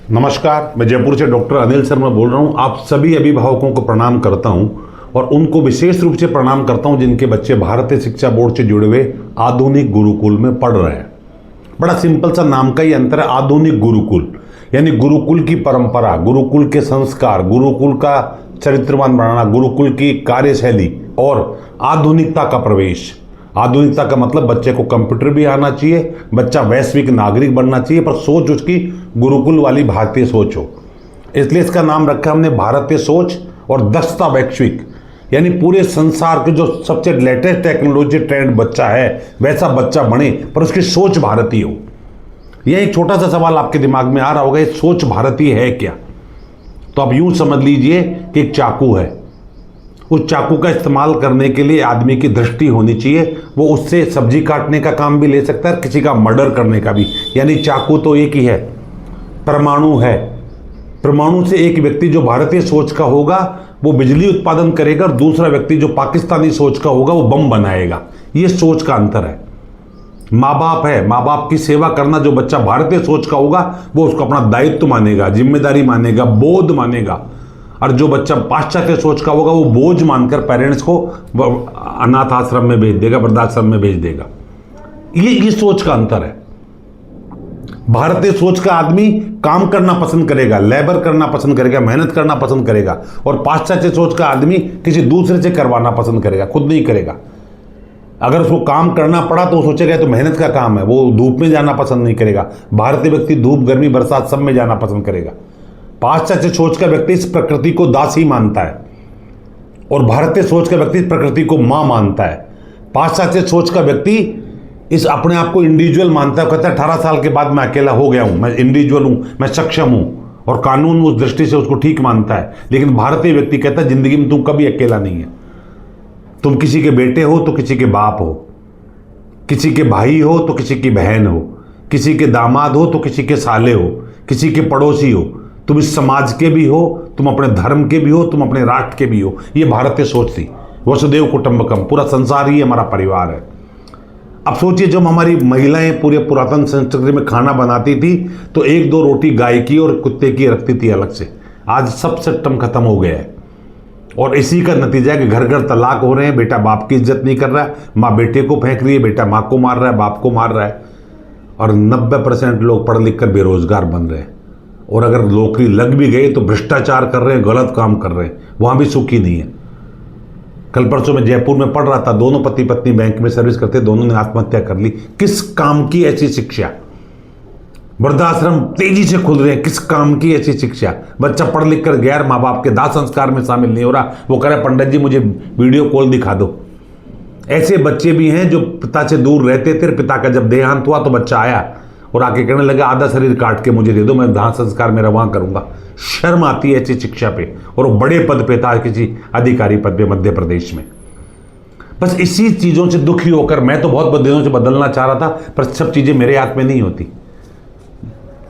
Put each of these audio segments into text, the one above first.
नमस्कार, मैं जयपुर से डॉक्टर अनिल शर्मा बोल रहा हूँ। आप सभी अभिभावकों को प्रणाम करता हूँ और उनको विशेष रूप से प्रणाम करता हूँ जिनके बच्चे भारतीय शिक्षा बोर्ड से जुड़े हुए आधुनिक गुरुकुल में पढ़ रहे हैं। बड़ा सिंपल सा नाम का ही अंतर है। आधुनिक गुरुकुल यानी गुरुकुल की परंपरा, गुरुकुल के संस्कार, गुरुकुल का चरित्रवान बनाना, गुरुकुल की कार्यशैली और आधुनिकता का प्रवेश। आधुनिकता का मतलब बच्चे को कंप्यूटर भी आना चाहिए, बच्चा वैश्विक नागरिक बनना चाहिए, पर सोच उसकी गुरुकुल वाली भारतीय सोच हो। इसलिए इसका नाम रखा हमने भारतीय सोच और दक्षता वैश्विक, यानी पूरे संसार के जो सबसे लेटेस्ट टेक्नोलॉजी ट्रेंड बच्चा है वैसा बच्चा बने, पर उसकी सोच भारतीय हो। यह एक छोटा सा सवाल आपके दिमाग में आ रहा होगा, ये सोच भारतीय है क्या? तो आप यूं समझ लीजिए कि एक चाकू है, उस चाकू का इस्तेमाल करने के लिए आदमी की दृष्टि होनी चाहिए। वो उससे सब्जी काटने का काम भी ले सकता है, किसी का मर्डर करने का भी। यानी चाकू तो एक ही है, परमाणु है। परमाणु से एक व्यक्ति जो भारतीय सोच का होगा वो बिजली उत्पादन करेगा और दूसरा व्यक्ति जो पाकिस्तानी सोच का होगा वो बम बनाएगा। ये सोच का अंतर है। माँ बाप है, माँ बाप की सेवा करना जो बच्चा भारतीय सोच का होगा वो उसको अपना दायित्व मानेगा, जिम्मेदारी मानेगा, बोध मानेगा। और जो बच्चा पाश्चात्य सोच का होगा वो बोझ मानकर पेरेंट्स को अनाथ आश्रम में भेज देगा, वृद्धाश्रम में भेज देगा। ये सोच का अंतर है। भारतीय सोच का आदमी काम करना पसंद करेगा, लेबर करना पसंद करेगा, मेहनत करना पसंद करेगा, और पाश्चात्य सोच का आदमी किसी दूसरे से करवाना पसंद करेगा, खुद नहीं करेगा। अगर उसको काम करना पड़ा तो सोचेगा तो मेहनत का काम है, वो धूप में जाना पसंद नहीं करेगा। भारतीय व्यक्ति धूप, गर्मी, बरसात सब में जाना पसंद करेगा। पाश्चात्य सोच का व्यक्ति इस प्रकृति को दासी मानता है और भारतीय सोच का व्यक्ति प्रकृति को मां मानता है। पाश्चात्य सोच का व्यक्ति इस अपने आप को इंडिविजुअल मानता है, कहता है 18 साल के बाद मैं अकेला हो गया हूं, मैं इंडिविजुअल हूं, मैं सक्षम हूं, और कानून उस दृष्टि से उसको ठीक मानता है। लेकिन भारतीय व्यक्ति कहता है जिंदगी में तुम कभी अकेला नहीं है। तुम किसी के बेटे हो तो किसी के बाप हो, किसी के भाई हो तो किसी की बहन हो, किसी के दामाद हो तो किसी के साले हो, किसी के पड़ोसी हो। तुम इस समाज के भी हो, तुम अपने धर्म के भी हो, तुम अपने राष्ट्र के भी हो। ये भारतीय सोच थी। वसुदेव कुटुंबकम, पूरा संसार ही हमारा परिवार है। अब सोचिए, जब हमारी महिलाएं पूरे पुरातन संस्कृति में खाना बनाती थी तो 1-2 रोटी गाय की और कुत्ते की रखती थी अलग से। आज सब सिस्टम खत्म हो गया है और इसी का नतीजा है कि घर घर तलाक हो रहे हैं। बेटा बाप की इज्जत नहीं कर रहा है, माँ बेटे को फेंक रही है, बेटा माँ को मार रहा है, बाप को मार रहा है, और 90% लोग पढ़ लिख कर बेरोजगार बन रहे हैं। और अगर नौकरी लग भी गई तो भ्रष्टाचार कर रहे हैं, गलत काम कर रहे हैं, वहां भी सुखी नहीं है। कल परसों में जयपुर में पढ़ रहा था, दोनों पति पत्नी बैंक में सर्विस करते, दोनों ने आत्महत्या कर ली। किस काम की ऐसी शिक्षा? वृद्धाश्रम तेजी से खुल रहे हैं, किस काम की ऐसी शिक्षा? बच्चा पढ़ लिख कर गैर माँ बाप के दाह संस्कार में शामिल नहीं हो रहा, वो कह रहा पंडित जी मुझे वीडियो कॉल दिखा दो। ऐसे बच्चे भी हैं जो पिता से दूर रहते थे, पिता का जब देहांत हुआ तो बच्चा आया और आके कहने लगा आधा शरीर काट के मुझे दे दो, मैं दाह संस्कार मेरा वहां करूंगा। शर्म आती है ऐसी शिक्षा पे, और वो बड़े पद पे था, किसी अधिकारी पद पे मध्य प्रदेश में। बस इसी चीजों से दुखी होकर मैं तो बहुत दिनों से बदलना चाह रहा था, पर सब चीजें मेरे हाथ में नहीं होती।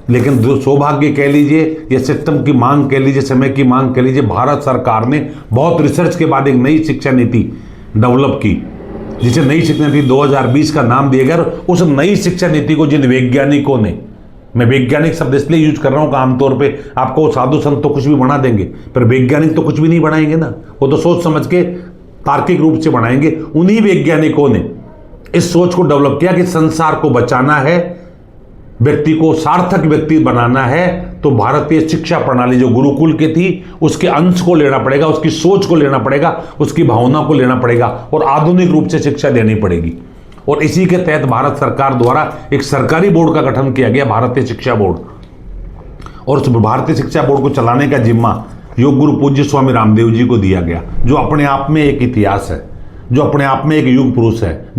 लेकिन जो सौभाग्य कह लीजिए या सिस्टम की मांग कह लीजिए, समय की मांग कह लीजिए, भारत सरकार ने बहुत रिसर्च के बाद एक नई शिक्षा नीति डेवलप की, जिसे नई शिक्षा नीति 2020 का नाम दिया गया। उस नई शिक्षा नीति को जिन वैज्ञानिकों ने, मैं वैज्ञानिक शब्द इसलिए यूज कर रहा हूं कि आमतौर पे आपको साधु संत तो कुछ भी बना देंगे, पर वैज्ञानिक तो कुछ भी नहीं बनाएंगे ना, वो तो सोच समझ के तार्किक रूप से बनाएंगे। उन्हीं वैज्ञानिकों ने इस सोच को डेवलप किया कि संसार को बचाना है, व्यक्ति को सार्थक व्यक्ति बनाना है, तो भारतीय शिक्षा प्रणाली जो गुरुकुल की थी उसके अंश को लेना पड़ेगा, उसकी सोच को लेना पड़ेगा, उसकी भावना को लेना पड़ेगा और आधुनिक रूप से शिक्षा देनी पड़ेगी। और इसी के तहत भारत सरकार द्वारा एक सरकारी बोर्ड का गठन किया गया, भारतीय शिक्षा बोर्ड। और उस भारतीय शिक्षा बोर्ड को चलाने का जिम्मा योग गुरु पूज्य स्वामी रामदेव जी को दिया गया, जो अपने आप में एक इतिहास है, जो अपने आप में एक युग पुरुष है।